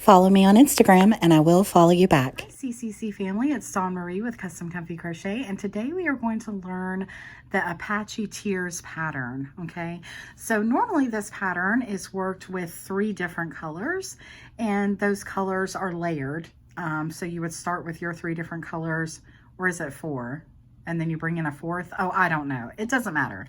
Follow me on Instagram and I will follow you back. Hi CCC family, it's Dawn Marie with Custom Comfy Crochet, and today we are going to learn the APACHE Tears pattern, okay? So normally this pattern is worked with 3 different colors, and those colors are layered. So you would start with your 3 different colors, or is it 4? And then you bring in a 4th? Oh, I don't know. It doesn't matter.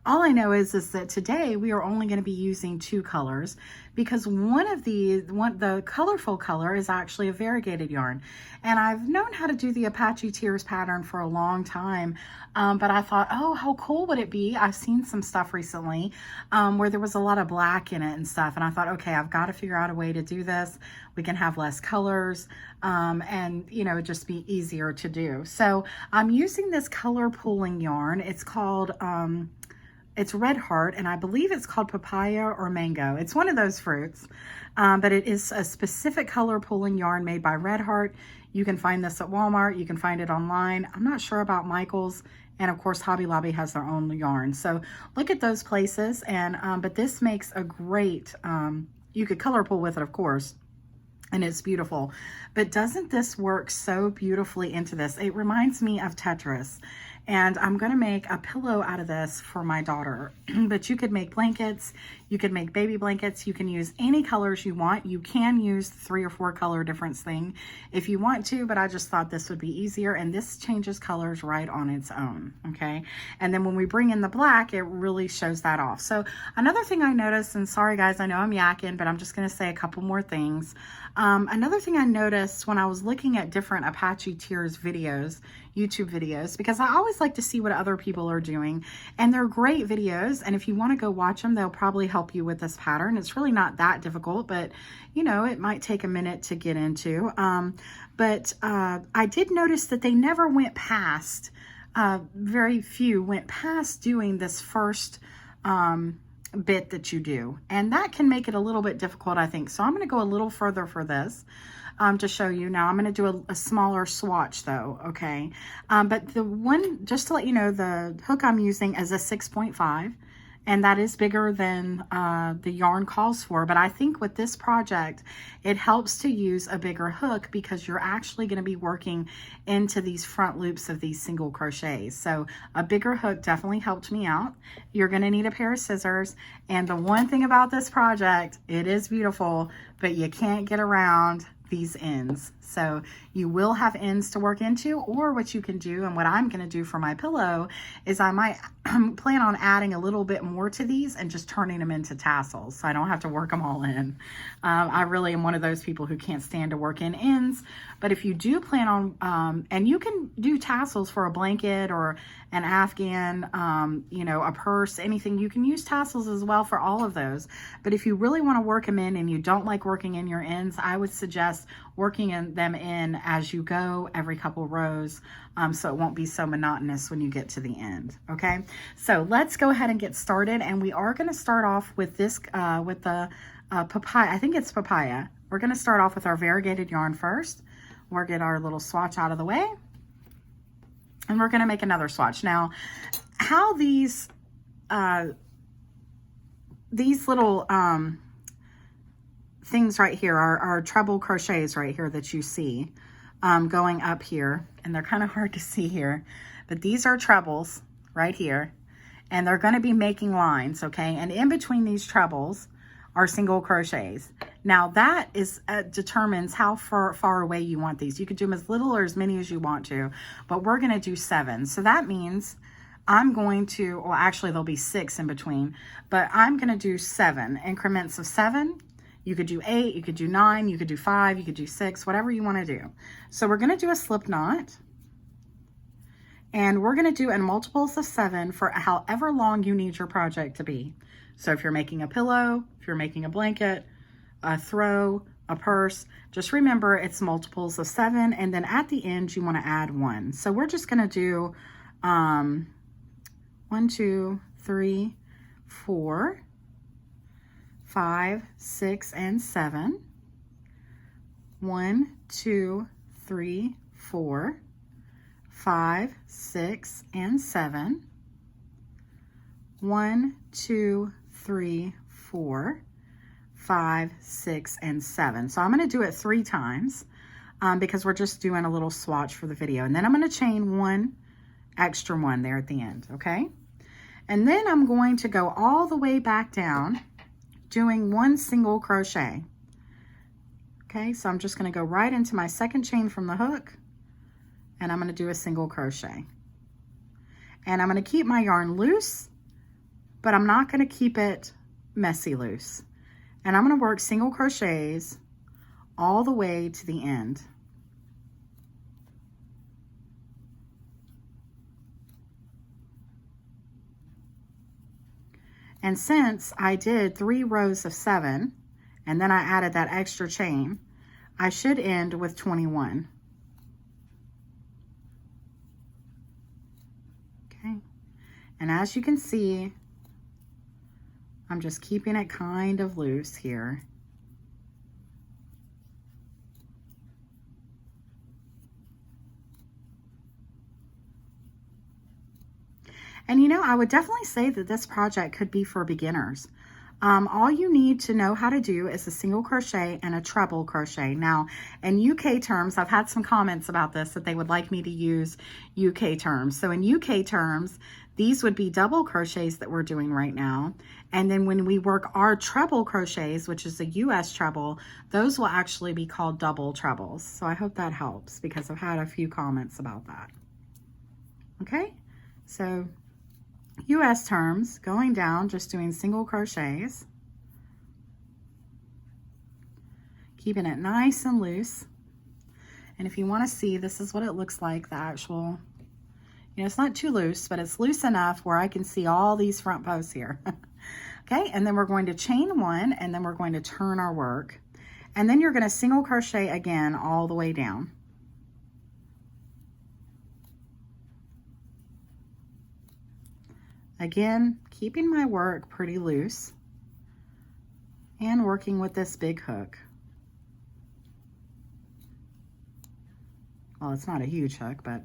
All I know is that today we are only going to be using 2 colors because the colorful color is actually a variegated yarn. And I've known how to do the APACHE Tears pattern for a long time, but I thought, oh, how cool would it be? I've seen some stuff recently where there was a lot of black in it and stuff. And I thought, okay, I've got to figure out a way to do this. We can have less colors and, you know, just be easier to do. So I'm using this color pooling yarn. It's called... it's Red Heart, and I believe it's called papaya or mango. It's one of those fruits, but it is a specific color pooling yarn made by Red Heart. You can find this at Walmart. You can find it online. I'm not sure about Michael's, and of course Hobby Lobby has their own yarn. So look at those places, and but this makes a great, you could color pool with it, of course, and it's beautiful. But doesn't this work so beautifully into this? It reminds me of Tetris. And I'm going to make a pillow out of this for my daughter. But you could make blankets, you could make baby blankets, you can use any colors you want. You can use 3 or 4 color difference thing if you want to, but I just thought this would be easier, and this changes colors right on its own, okay? And then when we bring in the black, it really shows that off. So another thing I noticed, and sorry guys, I know I'm yakking, but I'm just going to say a couple more things. Another thing I noticed when I was looking at different APACHE Tears videos, YouTube videos, because I always like to see what other people are doing, and they're great videos, and if you want to go watch them, they'll probably help you with this pattern. It's really not that difficult, but you know, it might take a minute to get into. But I did notice that they never went past, very few went past doing this first bit that you do, and that can make it a little bit difficult, I think. So I'm going to go a little further for this to show you. Now I'm going to do a smaller swatch though, okay? But the one, just to let you know, the hook I'm using is a 6.5, and that is bigger than the yarn calls for. But I think with this project, it helps to use a bigger hook because you're actually going to be working into these front loops of these single crochets. So a bigger hook definitely helped me out. You're going to need a pair of scissors. And the one thing about this project, it is beautiful, but you can't get around these ends. So you will have ends to work into, or what you can do, and what I'm going to do for my pillow, is I might plan on adding a little bit more to these and just turning them into tassels so I don't have to work them all in. I really am one of those people who can't stand to work in ends, but if you do plan on, and you can do tassels for a blanket or an Afghan, you know, a purse, anything, you can use tassels as well for all of those. But if you really want to work them in and you don't like working in your ends, I would suggest working them in as you go every couple rows, so it won't be so monotonous when you get to the end. Okay, so let's go ahead and get started, and we are going to start off with this with the papaya. I think it's papaya. We're going to start off with our variegated yarn first. We'll get our little swatch out of the way, and we're going to make another swatch. Now, how these little things right here are treble crochets right here that you see going up here, and they're kind of hard to see here, but these are trebles right here, and they're going to be making lines, okay? And in between these trebles are single crochets. Now that is determines how far away you want these. You could do them as little or as many as you want to, but we're going to do 7. So that means I'm going to, well, actually there'll be 6 in between, but I'm going to do 7 increments of 7. You could do 8, you could do 9, you could do 5, you could do 6, whatever you want to do. So we're going to do a slip knot, and we're going to do in multiples of 7 for however long you need your project to be. So if you're making a pillow, if you're making a blanket, a throw, a purse, just remember it's multiples of 7, and then at the end you want to add 1. So we're just going to do 1, 2, 3, 4, 5, 6, and 7. 1, 2, 3, 4, 5, 6, and 7. 1, 2, 3, 4, 5, 6, and 7. So I'm going to do it 3 times because we're just doing a little swatch for the video. And then I'm going to chain 1 extra one there at the end, okay? And then I'm going to go all the way back down doing 1 single crochet. Okay, so I'm just going to go right into my second chain from the hook, and I'm going to do a single crochet. And I'm going to keep my yarn loose, but I'm not going to keep it messy loose. And I'm going to work single crochets all the way to the end. And since I did 3 rows of 7, and then I added that extra chain, I should end with 21. Okay, and as you can see, I'm just keeping it kind of loose here. And you know, I would definitely say that this project could be for beginners. All you need to know how to do is a single crochet and a treble crochet. Now, in UK terms, I've had some comments about this that they would like me to use UK terms. So in UK terms, these would be double crochets that we're doing right now. And then when we work our treble crochets, which is a US treble, those will actually be called double trebles. So I hope that helps because I've had a few comments about that. Okay, so US terms, going down, just doing single crochets, keeping it nice and loose. And if you want to see, this is what it looks like, the actual, you know, it's not too loose, but it's loose enough where I can see all these front posts here. Okay, and then we're going to chain 1, and then we're going to turn our work. And then you're going to single crochet again all the way down. Again, keeping my work pretty loose and working with this big hook. Well, it's not a huge hook, but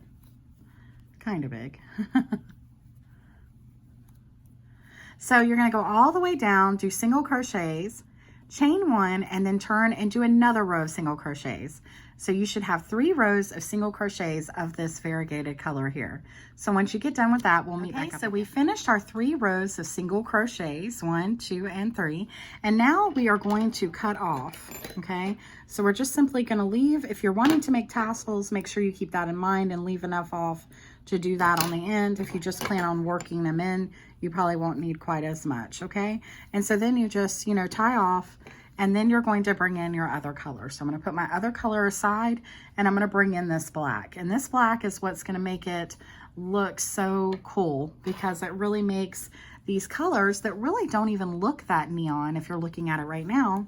kind of big. So you're going to go all the way down, do single crochets, chain 1, and then turn and do another row of single crochets. So you should have 3 rows of single crochets of this variegated color here. So once you get done with that, we'll meet back up. So we finished our 3 rows of single crochets, 1, 2, and 3. And now we are going to cut off, okay? So we're just simply going to leave. If you're wanting to make tassels, make sure you keep that in mind and leave enough off to do that on the end. If you just plan on working them in, you probably won't need quite as much, okay? And so then you just, you know, tie off, and then you're going to bring in your other color. So I'm going to put my other color aside, and I'm going to bring in this black. And this black is what's going to make it look so cool, because it really makes these colors that really don't even look that neon, if you're looking at it right now,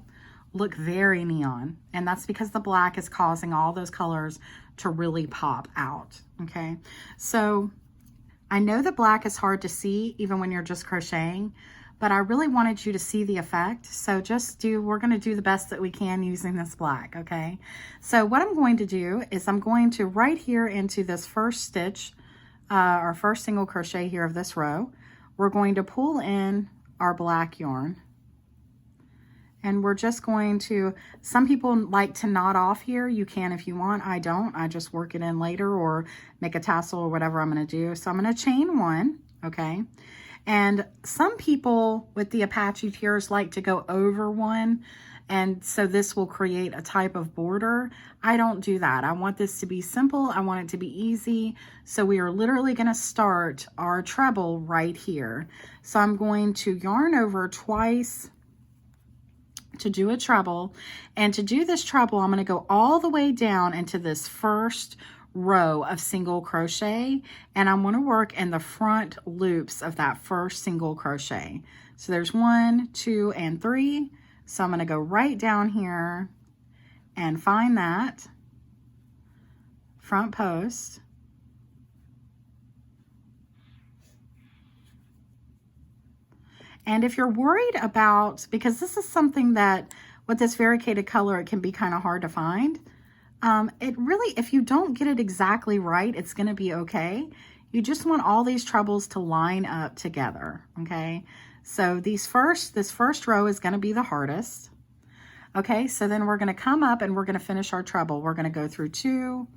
look very neon. And that's because the black is causing all those colors to really pop out, okay? So I know that black is hard to see even when you're just crocheting, but I really wanted you to see the effect. So we're going to do the best that we can using this black, okay? So what I'm going to do is I'm going to right here into this first stitch, our first single crochet here of this row, we're going to pull in our black yarn. And we're just going to, some people like to knot off here. You can if you want. I don't. I just work it in later or make a tassel or whatever I'm going to do. So I'm going to chain 1, okay? And some people with the APACHE tiers like to go over 1, and so this will create a type of border. I don't do that. I want this to be simple. I want it to be easy. So we are literally going to start our treble right here. So I'm going to yarn over twice to do a treble, and to do this treble I'm going to go all the way down into this first row of single crochet, and I'm going to work in the front loops of that first single crochet. So there's 1, 2, and 3. So I'm going to go right down here and find that front post, and if you're worried about, because this is something that with this variegated color it can be kind of hard to find, it really, if you don't get it exactly right, it's going to be okay. You just want all these trebles to line up together, okay? So this first row is going to be the hardest, Okay, so then we're going to come up and we're going to finish our treble. We're going to go through 2,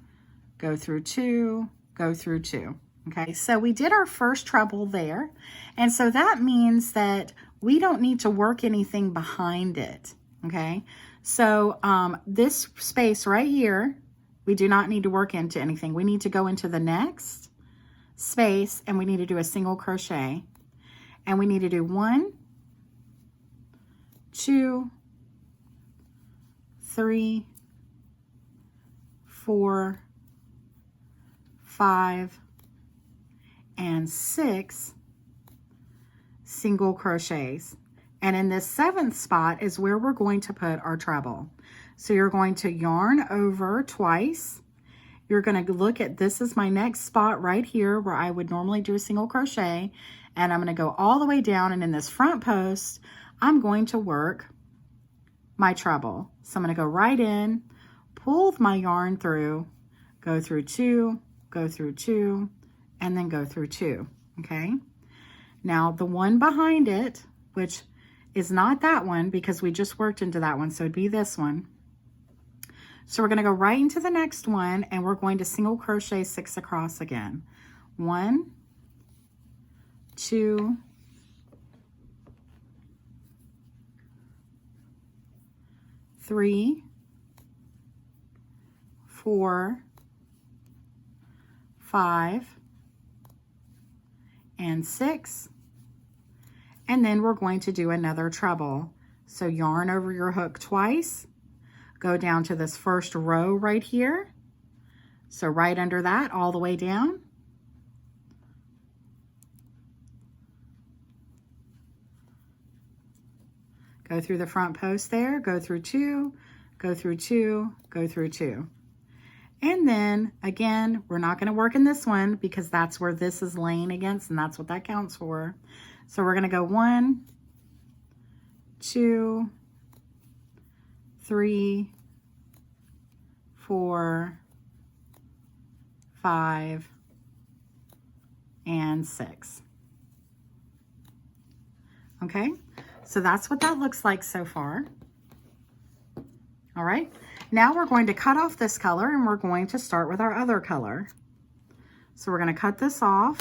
go through 2, go through 2. Okay, so we did our first treble there. And so that means that we don't need to work anything behind it. Okay, so this space right here, we do not need to work into anything. We need to go into the next space and we need to do a single crochet. And we need to do 1, 2, 3, 4, 5, and 6 single crochets. And in this 7th spot is where we're going to put our treble. So you're going to yarn over twice. You're going to look at, this is my next spot right here where I would normally do a single crochet. And I'm going to go all the way down, and in this front post, I'm going to work my treble. So I'm going to go right in, pull my yarn through, go through 2, go through 2, and then go through 2, okay? Now the one behind it, which is not that one because we just worked into that one, so it'd be this one. So we're going to go right into the next one, and we're going to single crochet 6 across again. 1, 2, 3, 4, 5, and 6. And then we're going to do another treble. So yarn over your hook twice, go down to this first row right here. So right under that, all the way down. Go through the front post there, go through 2, go through 2, go through 2. And then again, we're not going to work in this one because that's where this is laying against, and that's what that counts for. So we're going to go 1, 2, 3, 4, 5, and 6. Okay, so that's what that looks like so far. All right, now we're going to cut off this color and we're going to start with our other color. So we're going to cut this off.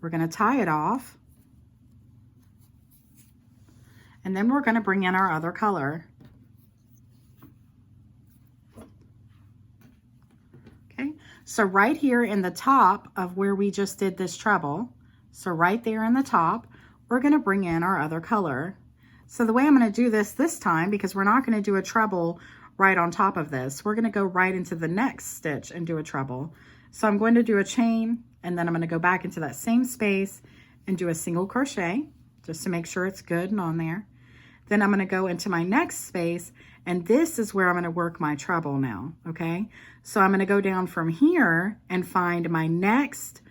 We're going to tie it off. And then we're going to bring in our other color. Okay, so right here in the top of where we just did this treble, so right there in the top, we're going to bring in our other color. So the way I'm going to do this time, because we're not going to do a treble right on top of this, we're going to go right into the next stitch and do a treble. So I'm going to do a chain, and then I'm going to go back into that same space and do a single crochet just to make sure it's good and on there. Then I'm going to go into my next space, and this is where I'm going to work my treble now, okay? So I'm going to go down from here and find my next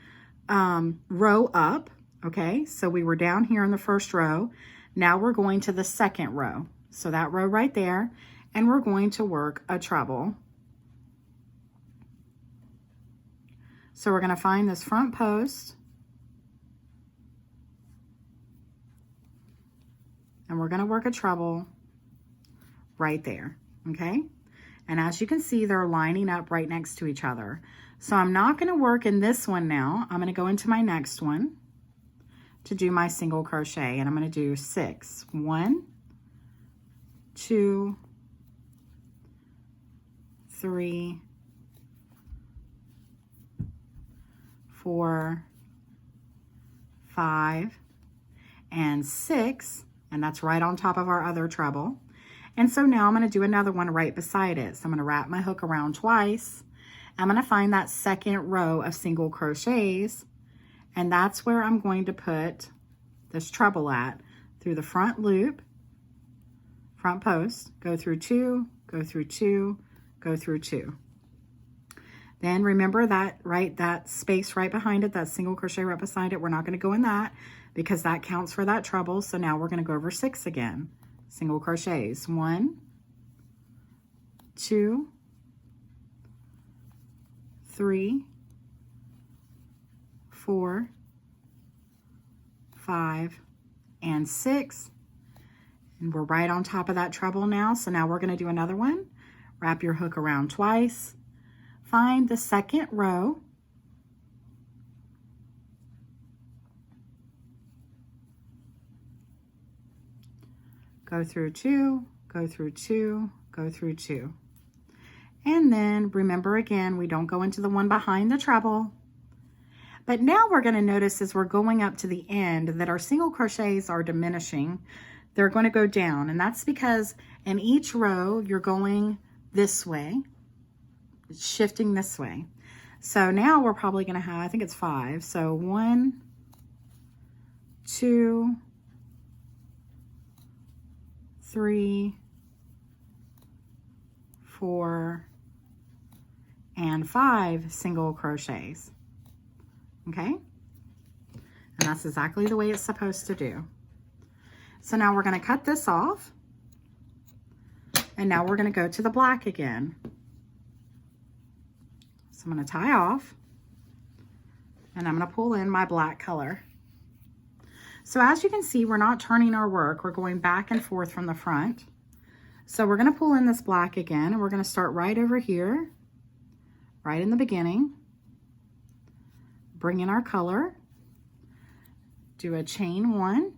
row up, okay? So we were down here in the first row. Now we're going to the second row. So that row right there, and we're going to work a treble. So we're going to find this front post, and we're going to work a treble right there, okay? And as you can see, they're lining up right next to each other. So I'm not going to work in this one now. I'm going to go into my next one to do my single crochet, and I'm going to do 6. 1, 2, 3, 4, 5, and 6, and that's right on top of our other treble. And so now I'm going to do another one right beside it. So I'm going to wrap my hook around twice. I'm going to find that second row of single crochets, and that's where I'm going to put this treble at, through the front loop, front post, go through 2, go through 2, go through 2. Then remember that that space right behind it, that single crochet right beside it, we're not going to go in that because that counts for that treble. So now we're going to go over 6 again. Single crochets. 1, 2, 3, 4, 5, and 6. And we're right on top of that treble now. So now we're going to do another one. Wrap your hook around twice. Find the second row. Go through 2, go through 2, go through 2. And then remember again, we don't go into the one behind the treble. But now we're going to notice as we're going up to the end that our single crochets are diminishing. They're going to go down, and that's because in each row you're going this way, shifting this way. So now we're probably going to have, I think it's 5. So 1, 2, 3, 4, and 5 single crochets. Okay? And that's exactly the way it's supposed to do. So now we're going to cut this off. And now we're going to go to the black again. So I'm going to tie off. And I'm going to pull in my black color. So as you can see, we're not turning our work. We're going back and forth from the front. So we're going to pull in this black again. And we're going to start right over here. Right in the beginning. Bring in our color. Do a chain 1.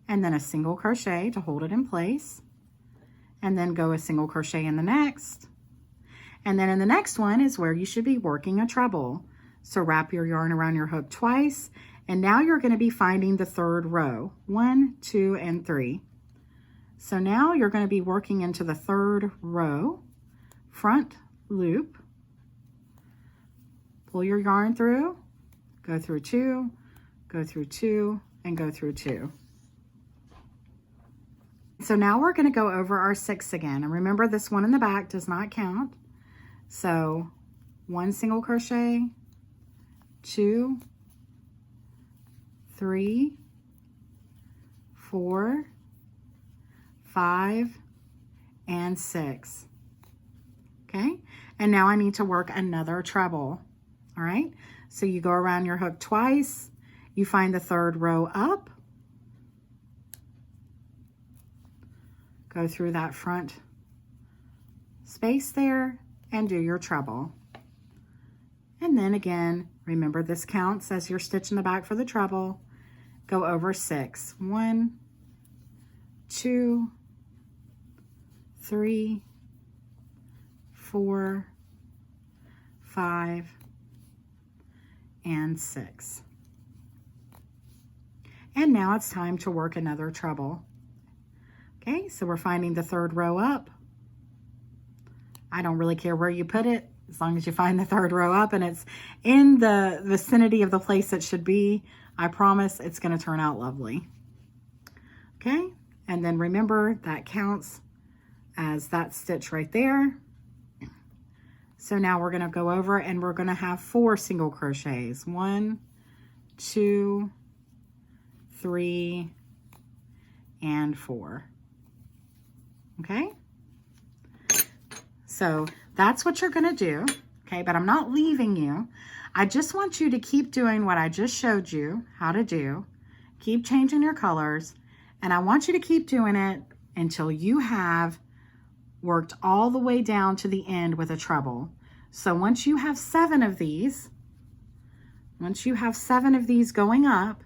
And then a single crochet to hold it in place, and then go a single crochet in the next, and then in the next one is where you should be working a treble. So wrap your yarn around your hook twice, and now you're going to be finding the third row, 1, 2, and 3. So now you're going to be working into the third row, front loop, pull your yarn through, go through 2, go through 2, and go through 2. So now we're going to go over our 6 again. And remember, this one in the back does not count. So 1 single crochet, 2, 3, 4, 5, and 6. Okay? And now I need to work another treble. All right? So you go around your hook twice. You find the third row up. Go through that front space there and do your treble. And then again, remember this counts as your stitch in the back for the treble. Go over 6. 1, 2, 3, 4, 5, and 6. And now it's time to work another treble. Okay, so we're finding the third row up. I don't really care where you put it, as long as you find the third row up and it's in the vicinity of the place it should be. I promise it's going to turn out lovely. Okay, and then remember that counts as that stitch right there. So now we're going to go over and we're going to have 4 single crochets. 1, 2, 3, and 4. Okay, so that's what you're going to do. Okay, but I'm not leaving you. I just want you to keep doing what I just showed you how to do. Keep changing your colors, and I want you to keep doing it until you have worked all the way down to the end with a treble. So once you have 7 of these, going up,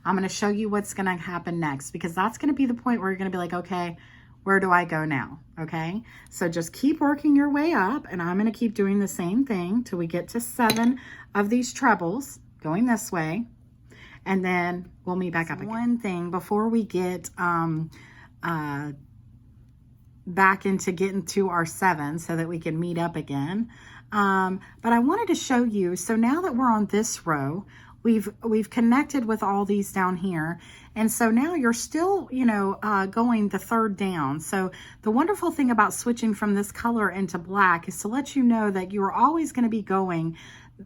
I'm going to show you what's going to happen next, because that's going to be the point where you're going to be like, okay, where do I go now? Okay, so just keep working your way up, and I'm going to keep doing the same thing till we get to 7 of these trebles going this way, and then we'll meet back up again. One thing before we get back into getting to our 7 so that we can meet up again, but I wanted to show you, so now that we're on this row, we've connected with all these down here, and so now you're still, you know, going the third down. So the wonderful thing about switching from this color into black is to let you know that you're always going to be going,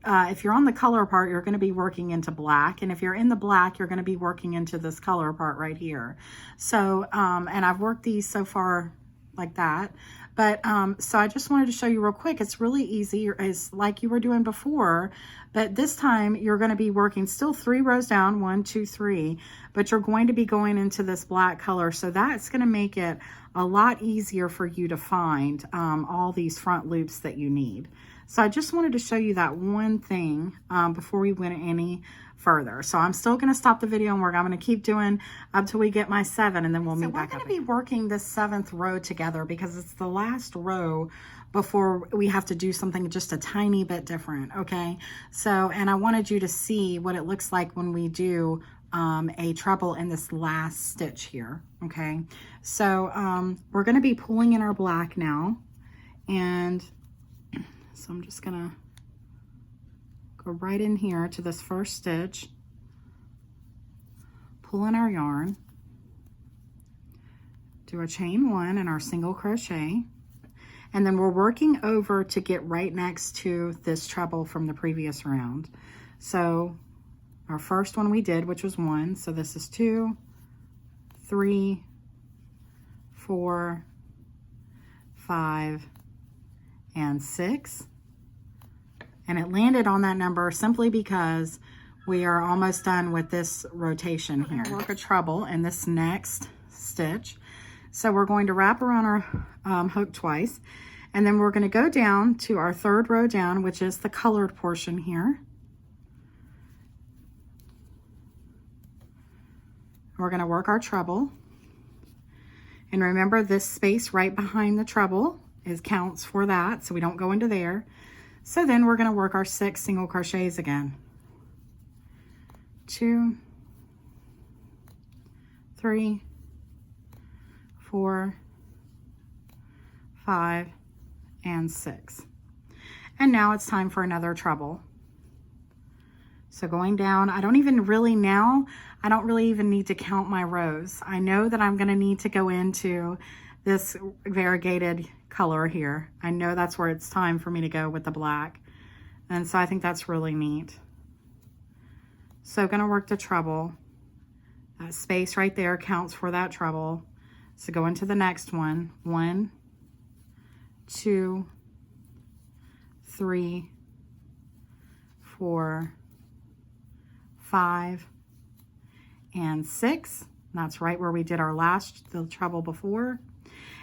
if you're on the color part, you're going to be working into black, and if you're in the black, you're going to be working into this color part right here. So and I've worked these so far like that, But so I just wanted to show you real quick. It's really easy. It's like you were doing before, but this time you're going to be working still 3 rows down, 1, 2, 3, but you're going to be going into this black color. So that's going to make it a lot easier for you to find all these front loops that you need. So I just wanted to show you that one thing before we went any further. So I'm still going to stop the video and work. I'm going to keep doing up till we get my 7, and then we'll meet back up. So we're going to be working this 7th row together because it's the last row before we have to do something just a tiny bit different. Okay. So, and I wanted you to see what it looks like when we do a treble in this last stitch here. Okay. So we're going to be pulling in our black now, and so I'm just going to go right in here to this first stitch, pull in our yarn, do a chain 1 and our single crochet, and then we're working over to get right next to this treble from the previous round. So our first one we did, which was 1, so this is 2, 3, 4, 5, and 6. And it landed on that number simply because we are almost done with this rotation here. Work a treble in this next stitch. So we're going to wrap around our hook twice, and then we're going to go down to our 3rd row down, which is the colored portion here. We're going to work our treble. And remember, this space right behind the treble counts for that, so we don't go into there. So then we're going to work our 6 single crochets again. 2, 3, 4, 5, and 6. And now it's time for another treble. So going down, I don't really even need to count my rows. I know that I'm going to need to go into this variegated color here. I know that's where it's time for me to go with the black. And so I think that's really neat. So going to work the treble. That space right there counts for that treble. So go into the next one. 1, 2, 3, 4, 5, and 6. That's right where we did our the treble before.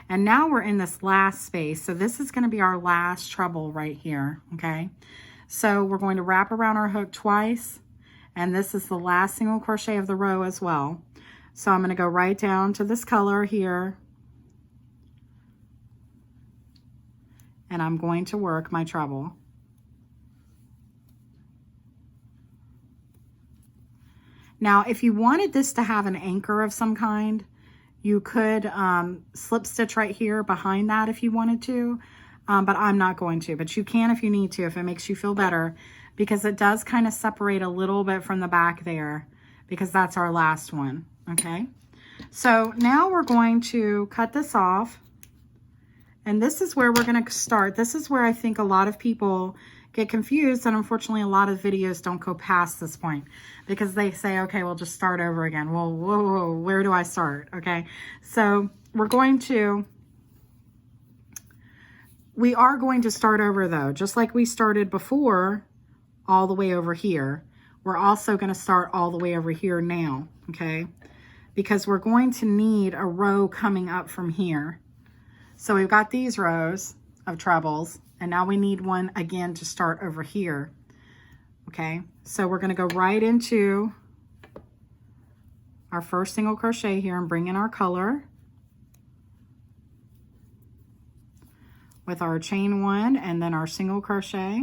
And now we're in this last space. So this is going to be our last treble right here. Okay. So we're going to wrap around our hook twice. And this is the last single crochet of the row as well. So I'm going to go right down to this color here. And I'm going to work my treble. Now, if you wanted this to have an anchor of some kind, you could slip stitch right here behind that if you wanted to, but I'm not going to. But you can if you need to, if it makes you feel better, because it does kind of separate a little bit from the back there, because that's our last one, okay? So now we're going to cut this off, and this is where we're going to start. This is where I think a lot of people get confused, and unfortunately a lot of videos don't go past this point because they say, okay, we'll just start over again. Well, whoa, where do I start? Okay, so we are going to start over though, just like we started before, all the way over here. We're also going to start all the way over here now, okay, because we're going to need a row coming up from here. So we've got these rows of trebles, and now we need one again to start over here. Okay, so we're going to go right into our first single crochet here and bring in our color with our chain 1 and then our single crochet.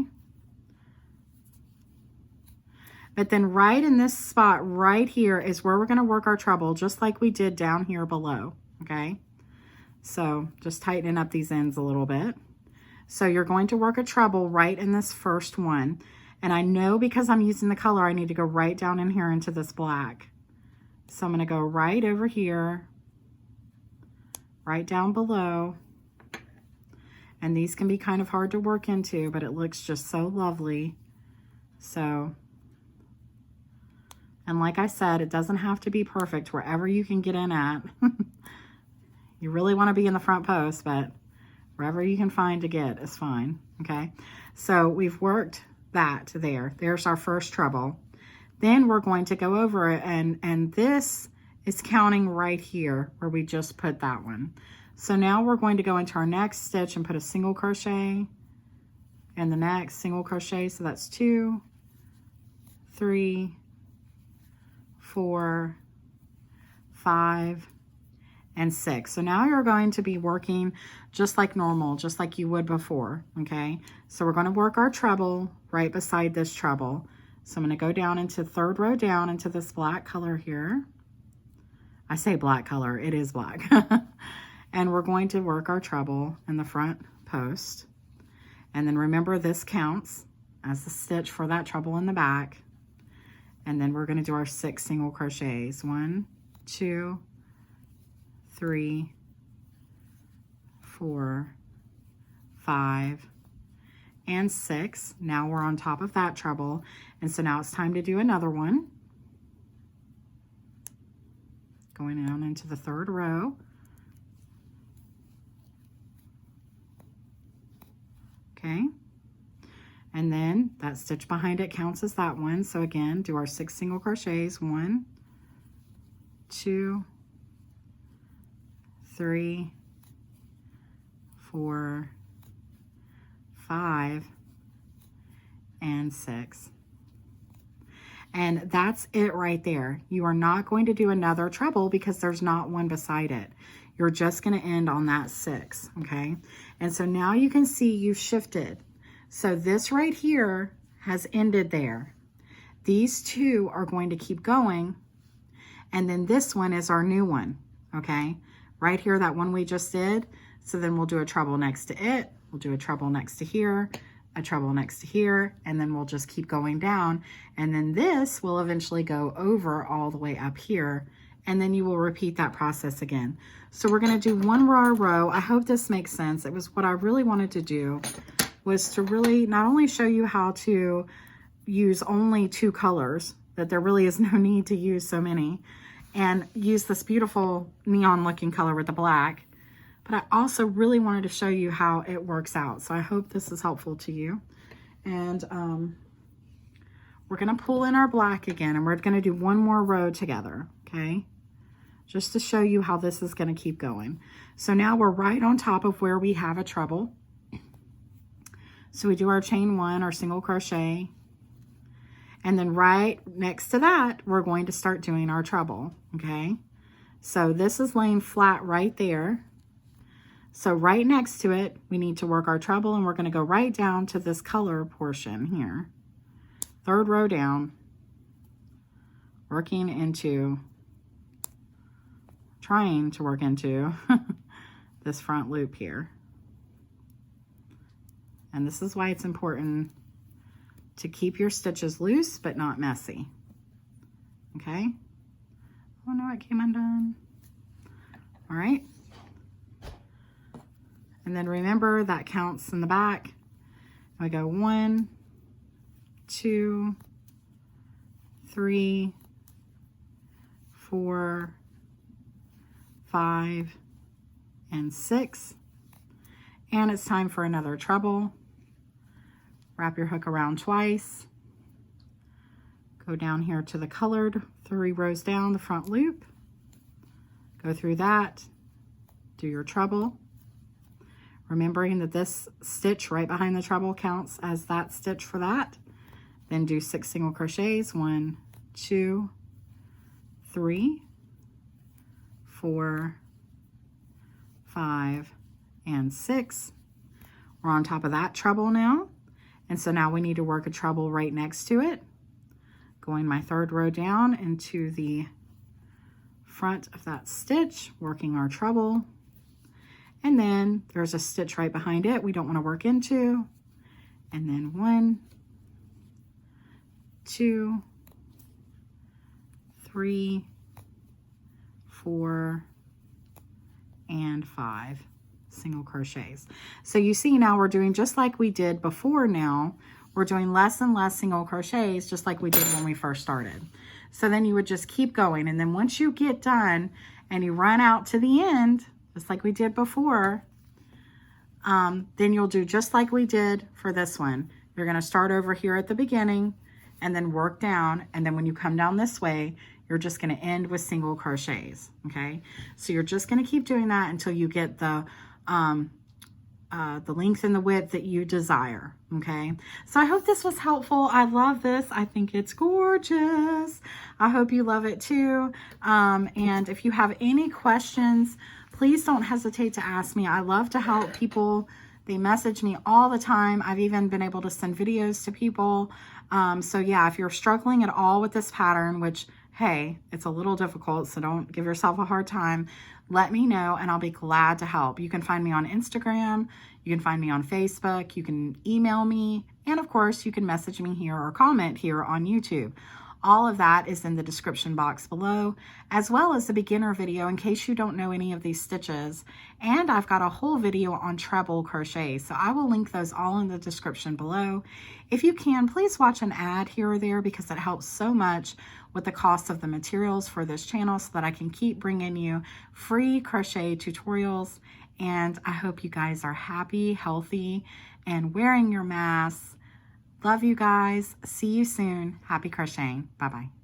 But then right in this spot right here is where we're going to work our treble, just like we did down here below. Okay, so just tightening up these ends a little bit. So you're going to work a treble right in this first one. And I know because I'm using the color, I need to go right down in here into this black. So I'm going to go right over here, right down below. And these can be kind of hard to work into, but it looks just so lovely. So, and like I said, it doesn't have to be perfect wherever you can get in at. You really want to be in the front post, but Wherever you can find to get is fine, okay? So we've worked that there. There's our first treble. Then we're going to go over it, and this is counting right here where we just put that one. So now we're going to go into our next stitch and put a single crochet, and the next single crochet. So that's 2, 3, 4, 5, and 6. So now you're going to be working just like normal, just like you would before, okay? So we're going to work our treble right beside this treble. So I'm going to go down into third row down into this black color here. I say black color, it is black. And we're going to work our treble in the front post. And then remember, this counts as the stitch for that treble in the back. And then we're going to do our 6 single crochets. 1, 2, 3, 4, 5, and 6. Now we're on top of that treble, and so now it's time to do another one. Going down into the third row. Okay, and then that stitch behind it counts as that one. So again, do our 6 single crochets. 1, 2, 3, 4, 5, and 6. And that's it right there. You are not going to do another treble because there's not one beside it. You're just going to end on that 6, okay? And so now you can see you've shifted. So this right here has ended there. These two are going to keep going, and then this one is our new one, okay? Right here, that one we just did. So then we'll do a treble next to it. We'll do a treble next to here, a treble next to here, and then we'll just keep going down. And then this will eventually go over all the way up here, and then you will repeat that process again. So we're going to do one more row. I hope this makes sense. It was what I really wanted to do, was to really not only show you how to use only 2 colors, that there really is no need to use so many, and use this beautiful neon looking color with the black, but I also really wanted to show you how it works out. So I hope this is helpful to you. And we're going to pull in our black again, and we're going to do one more row together, okay? Just to show you how this is going to keep going. So now we're right on top of where we have a treble. So we do our chain 1, our single crochet, and then right next to that, we're going to start doing our treble, okay? So this is laying flat right there. So right next to it, we need to work our treble, and we're going to go right down to this color portion here. Third row down, working into, trying to work into this front loop here. And this is why it's important to keep your stitches loose but not messy. Okay? Oh no, it came undone. All right. And then remember, that counts in the back. We go 1, 2, 3, 4, 5, and 6. And it's time for another treble. Wrap your hook around twice. Go down here to the colored 3 rows down, the front loop. Go through that, do your treble. Remembering that this stitch right behind the treble counts as that stitch for that. Then do 6 single crochets. 1, 2, 3, 4, 5, and 6. We're on top of that treble now. And so now we need to work a treble right next to it. Going my 3rd row down into the front of that stitch, working our treble. And then there's a stitch right behind it we don't want to work into. And then 1, 2, 3, 4, and 5 single crochets. So you see now we're doing just like we did before. Now we're doing less and less single crochets, just like we did when we first started. So then you would just keep going, and then once you get done and you run out to the end, just like we did before, then you'll do just like we did for this one. You're going to start over here at the beginning and then work down. And then when you come down this way, you're just going to end with single crochets. Okay. So you're just going to keep doing that until you get the length and the width that you desire. Okay. So I hope this was helpful. I love this. I think it's gorgeous. I hope you love it too. And if you have any questions, please don't hesitate to ask me. I love to help people. They message me all the time. I've even been able to send videos to people. So yeah, if you're struggling at all with this pattern, which, hey, it's a little difficult, so don't give yourself a hard time, let me know and I'll be glad to help. You can find me on Instagram, you can find me on Facebook, you can email me, and of course you can message me here or comment here on YouTube. All of that is in the description box below, as well as a beginner video in case you don't know any of these stitches. And I've got a whole video on treble crochet, so I will link those all in the description below. If you can, please watch an ad here or there because it helps so much with the cost of the materials for this channel so that I can keep bringing you free crochet tutorials. And I hope you guys are happy, healthy, and wearing your masks. Love you guys. See you soon. Happy crocheting. Bye-bye.